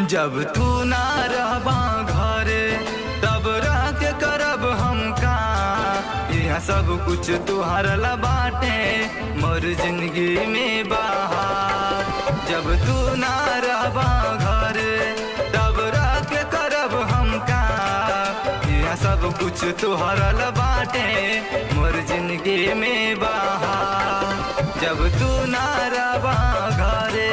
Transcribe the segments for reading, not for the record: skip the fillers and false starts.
जब तू ना रहबा घरे तब रह के करब हम का। यहाँ सब कुछ तुहार ला बाटे मोर जिंदगी में बहार। जब तू ना रहबा घरे तब रह के करब हम का। यहाँ सब कुछ तुहार ला बाटे मोर जिंदगी में बहार। जब तू ना रहबा घरे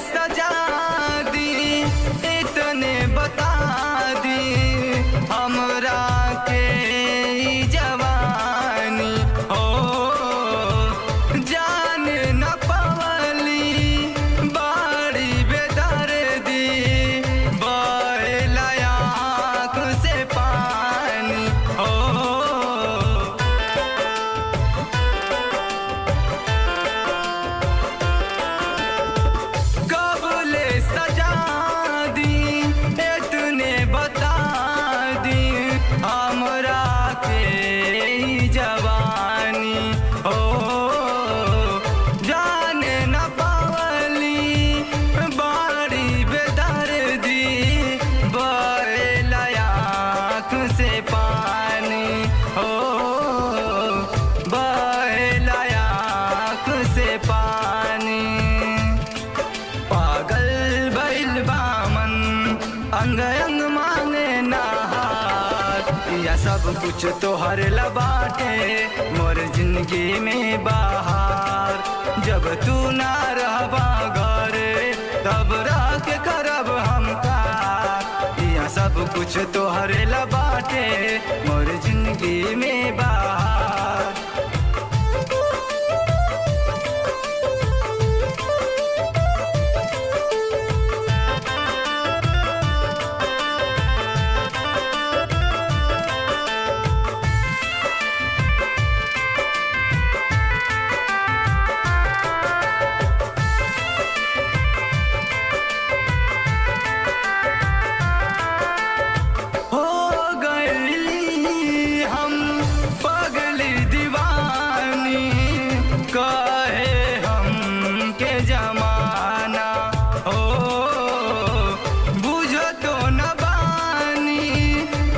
सजा दी इतने बता दी हमरा के जवानी हो। जान न पवली बाड़ी बेदर्दी बहला आँख से पानी हो। सजा दी इतने बता दी हमरा के जवानी हो। जाने न पावली बाड़ी बेदर्दी बहला आँख से पानी हो। बहला आँख से पानी पागल बैल बामन अंग अंग मांगे नहार। या सब कुछ तोहर लबाटे मोर जिंदगी में बहार। जब तू ना रहबा घरे तब रह के करब हम का। या सब कुछ तोहर लबाटे मोर जिंदगी में बहार। कहे हम के जमाना हो बुझ तो न बानी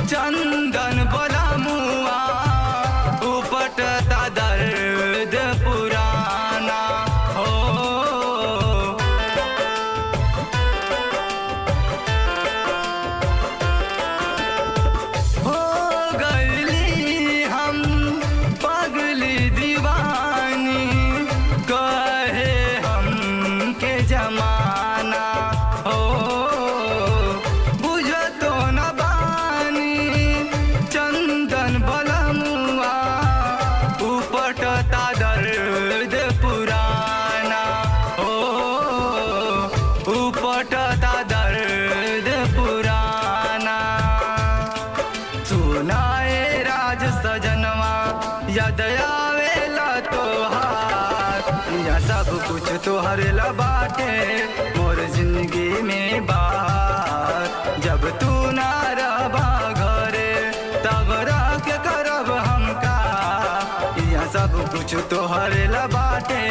चंदन बला मुआ उपटता दर्द पुराना हो। हो गईली हम पगली दीवानी कहे हम के जमाना हो। बुझ तो न बानी चंदन बलमुआ उपटता दर्द पुराना हो। उपटता दर्द पुराना सुनाए राज सजनवा याद आवेला तोहार। या सब कुछ तोहर लबाटे मोर जिंदगी में बहार। जब तू ना रहबा घरे तब रह के करब हम का। या सब कुछ तोहर लबाटे